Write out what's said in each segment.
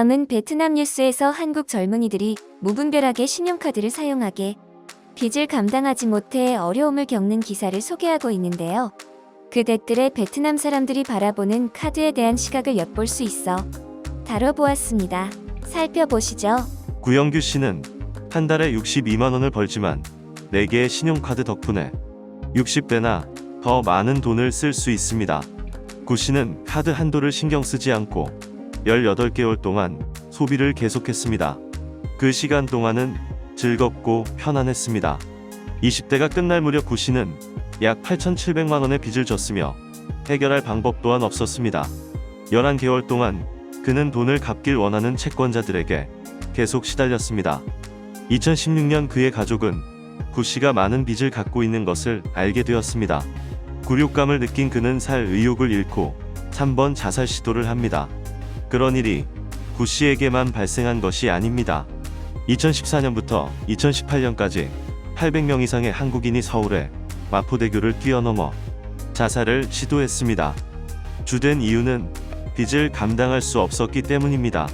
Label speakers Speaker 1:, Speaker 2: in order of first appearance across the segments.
Speaker 1: 다음은 베트남 뉴스에서 한국 젊은이들이 무분별하게 신용카드를 사용하게 빚을 감당하지 못해 어려움을 겪는 기사를 소개하고 있는데요. 그대들의 베트남 사람들이 바라보는 카드에 대한 시각을 엿볼 수 있어 다뤄보았습니다. 살펴보시죠.
Speaker 2: 구영규 씨는 한 달에 62만 원을 벌지만 4개의 신용카드 덕분에 60배나 더 많은 돈을 쓸 수 있습니다. 구 씨는 카드 한도를 신경 쓰지 않고 18개월 동안 소비를 계속했습니다. 그 시간 동안은 즐겁고 편안했습니다. 20대가 끝날 무렵 구 씨는 약 8,700만 원의 빚을 졌으며 해결할 방법 또한 없었습니다. 11개월 동안 그는 돈을 갚길 원하는 채권자들에게 계속 시달렸습니다. 2016년 그의 가족은 구 씨가 많은 빚을 갖고 있는 것을 알게 되었습니다. 굴욕감을 느낀 그는 살 의욕을 잃고 3번 자살 시도를 합니다. 그런 일이 구 씨에게만 발생한 것이 아닙니다. 2014년부터 2018년까지 800명 이상의 한국인이 서울의 마포대교를 뛰어넘어 자살을 시도했습니다. 주된 이유는 빚을 감당할 수 없었기 때문입니다.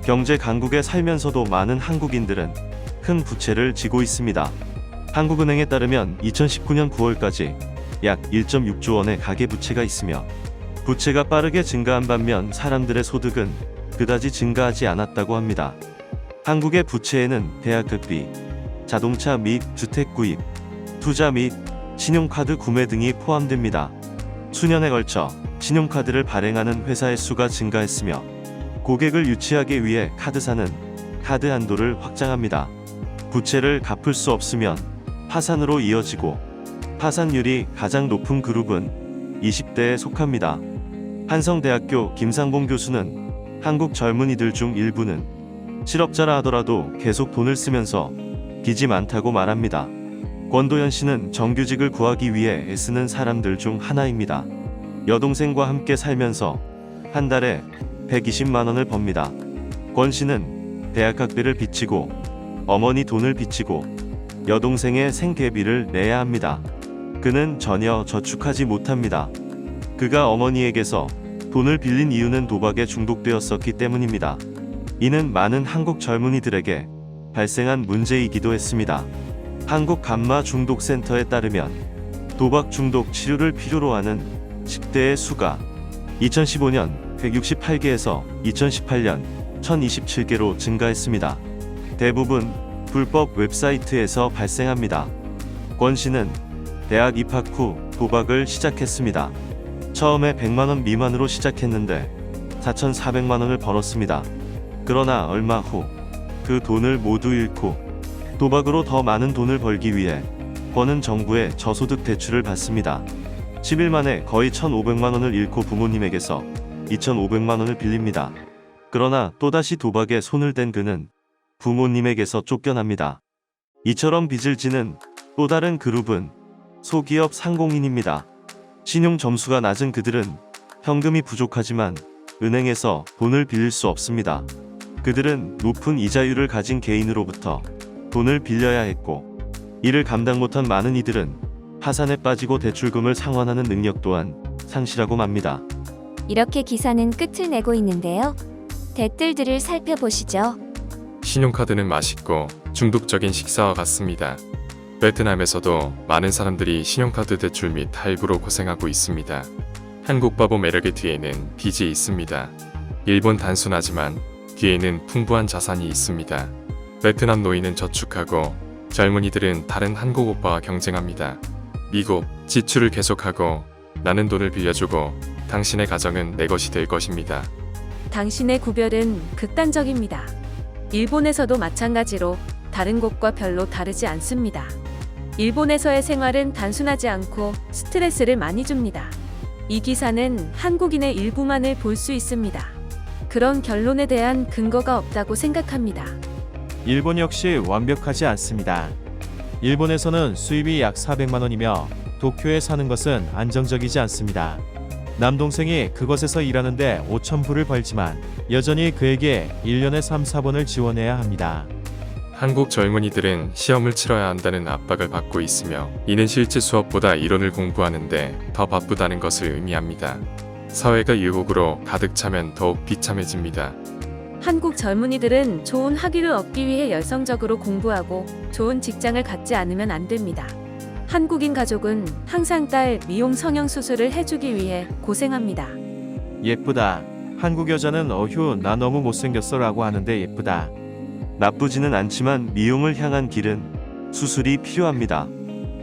Speaker 2: 경제 강국에 살면서도 많은 한국인들은 큰 부채를 지고 있습니다. 한국은행에 따르면 2019년 9월까지 약 1.6조 원의 가계부채가 있으며 부채가 빠르게 증가한 반면 사람들의 소득은 그다지 증가하지 않았다고 합니다. 한국의 부채에는 대학급비, 자동차 및 주택 구입, 투자 및 신용카드 구매 등이 포함됩니다. 수년에 걸쳐 신용카드를 발행하는 회사의 수가 증가했으며 고객을 유치하기 위해 카드사는 카드 한도를 확장합니다. 부채를 갚을 수 없으면 파산으로 이어지고 파산율이 가장 높은 그룹은 20대에 속합니다. 한성대학교 김상봉 교수는 한국 젊은이들 중 일부는 실업자라 하더라도 계속 돈을 쓰면서 빚이 많다고 말합니다. 권도현 씨는 정규직을 구하기 위해 애쓰는 사람들 중 하나입니다. 여동생과 함께 살면서 한 달에 120만 원을 법니다. 권 씨는 대학학비를 빚지고 어머니 돈을 빚지고 여동생의 생계비를 내야 합니다. 그는 전혀 저축하지 못합니다. 그가 어머니에게서 돈을 빌린 이유는 도박에 중독되었었기 때문입니다. 이는 많은 한국 젊은이들에게 발생한 문제이기도 했습니다. 한국감마중독센터에 따르면 도박 중독 치료를 필요로 하는 10대의 수가 2015년 168개에서 2018년 1027개로 증가했습니다. 대부분 불법 웹사이트에서 발생합니다. 권 씨는 대학 입학 후 도박을 시작했습니다. 처음에 100만 원 미만으로 시작했는데 4,400만 원을 벌었습니다. 그러나 얼마 후 그 돈을 모두 잃고 도박으로 더 많은 돈을 벌기 위해 권은 정부의 저소득 대출을 받습니다. 10일 만에 거의 1,500만 원을 잃고 부모님에게서 2,500만 원을 빌립니다. 그러나 또다시 도박에 손을 댄 그는 부모님에게서 쫓겨납니다. 이처럼 빚을 지는 또 다른 그룹은 소기업 상공인입니다. 신용 점수가 낮은 그들은 현금이 부족하지만 은행에서 돈을 빌릴 수 없습니다. 그들은 높은 이자율을 가진 개인으로부터 돈을 빌려야 했고 이를 감당 못한 많은 이들은 파산에 빠지고 대출금을 상환하는 능력 또한 상실하고 맙니다.
Speaker 1: 이렇게 기사는 끝을 내고 있는데요. 댓글들을 살펴보시죠.
Speaker 3: 신용카드는 맛있고 중독적인 식사와 같습니다. 베트남에서도 많은 사람들이 신용카드 대출 및 할부로 고생하고 있습니다. 한국 바보 매력의 뒤에는 빚이 있습니다. 일본 단순하지만 뒤에는 풍부한 자산이 있습니다. 베트남 노인은 저축하고 젊은이들은 다른 한국 오빠와 경쟁합니다. 미국, 지출을 계속하고 나는 돈을 빌려주고 당신의 가정은 내 것이 될 것입니다.
Speaker 4: 당신의 구별은 극단적입니다. 일본에서도 마찬가지로 다른 곳과 별로 다르지 않습니다. 일본에서의 생활은 단순하지 않고 스트레스를 많이 줍니다. 이 기사는 한국인의 일부만을 볼 수 있습니다. 그런 결론에 대한 근거가 없다고 생각합니다.
Speaker 5: 일본 역시 완벽하지 않습니다. 일본에서는 수입이 약 400만 원이며 도쿄에 사는 것은 안정적이지 않습니다. 남동생이 그것에서 일하는데 5,000불을 벌지만 여전히 그에게 1년에 3, 4번을 지원해야 합니다.
Speaker 3: 한국 젊은이들은 시험을 치러야 한다는 압박을 받고 있으며 이는 실제 수업보다 이론을 공부하는데 더 바쁘다는 것을 의미합니다. 사회가 유혹으로 가득 차면 더욱 비참해집니다.
Speaker 4: 한국 젊은이들은 좋은 학위를 얻기 위해 열성적으로 공부하고 좋은 직장을 갖지 않으면 안 됩니다. 한국인 가족은 항상 딸 미용 성형 수술을 해주기 위해 고생합니다.
Speaker 5: 예쁘다. 한국 여자는 어휴 나 너무 못생겼어 라고 하는데 예쁘다.
Speaker 2: 나쁘지는 않지만 미용을 향한 길은 수술이 필요합니다.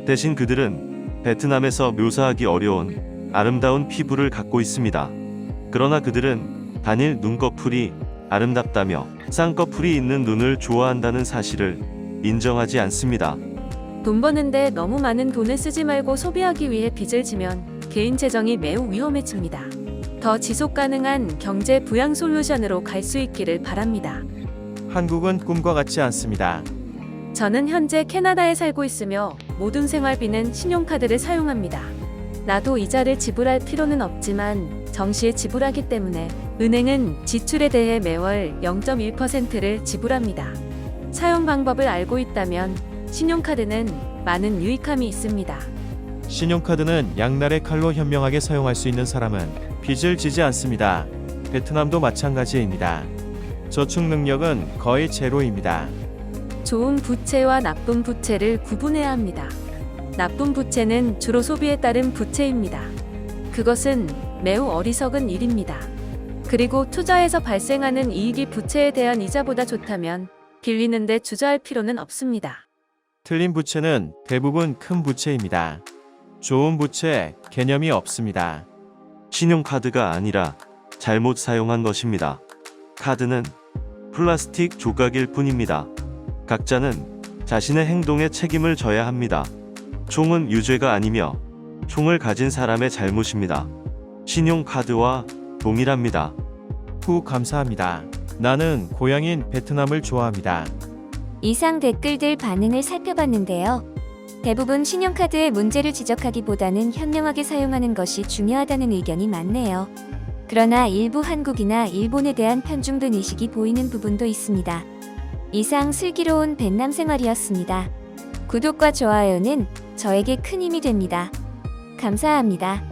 Speaker 2: 대신 그들은 베트남에서 묘사하기 어려운 아름다운 피부를 갖고 있습니다. 그러나 그들은 단일 눈꺼풀이 아름답다며 쌍꺼풀이 있는 눈을 좋아한다는 사실을 인정하지 않습니다.
Speaker 4: 돈 버는데 너무 많은 돈을 쓰지 말고 소비하기 위해 빚을 지면 개인 재정이 매우 위험해집니다. 더 지속 가능한 경제 부양 솔루션으로 갈 수 있기를 바랍니다.
Speaker 5: 한국은 꿈과 같지 않습니다.
Speaker 4: 저는 현재 캐나다에 살고 있으며 모든 생활비는 신용카드를 사용합니다. 나도 이자를 지불할 필요는 없지만 정시에 지불하기 때문에 은행은 지출에 대해 매월 0.1%를 지불합니다. 사용 방법을 알고 있다면 신용카드는 많은 유익함이 있습니다.
Speaker 5: 신용카드는 양날의 칼로 현명하게 사용할 수 있는 사람은 빚을 지지 않습니다. 베트남도 마찬가지입니다. 저축 능력은 거의 제로입니다.
Speaker 4: 좋은 부채와 나쁜 부채를 구분해야 합니다. 나쁜 부채는 주로 소비에 따른 부채입니다. 그것은 매우 어리석은 일입니다. 그리고 투자에서 발생하는 이익이 부채에 대한 이자보다 좋다면 빌리는데 주저할 필요는 없습니다.
Speaker 5: 틀린 부채는 대부분 큰 부채입니다. 좋은 부채 개념이 없습니다.
Speaker 2: 신용카드가 아니라 잘못 사용한 것입니다. 카드는 플라스틱 조각일 뿐입니다. 각자는 자신의 행동에 책임을 져야 합니다. 총은 유죄가 아니며 총을 가진 사람의 잘못입니다. 신용카드와 동일합니다.
Speaker 5: 후 감사합니다. 나는 고향인 베트남을 좋아합니다.
Speaker 1: 이상 댓글들 반응을 살펴봤는데요. 대부분 신용카드의 문제를 지적하기보다는 현명하게 사용하는 것이 중요하다는 의견이 많네요. 그러나 일부 한국이나 일본에 대한 편중된 의식이 보이는 부분도 있습니다. 이상 슬기로운 베트남 생활이었습니다. 구독과 좋아요는 저에게 큰 힘이 됩니다. 감사합니다.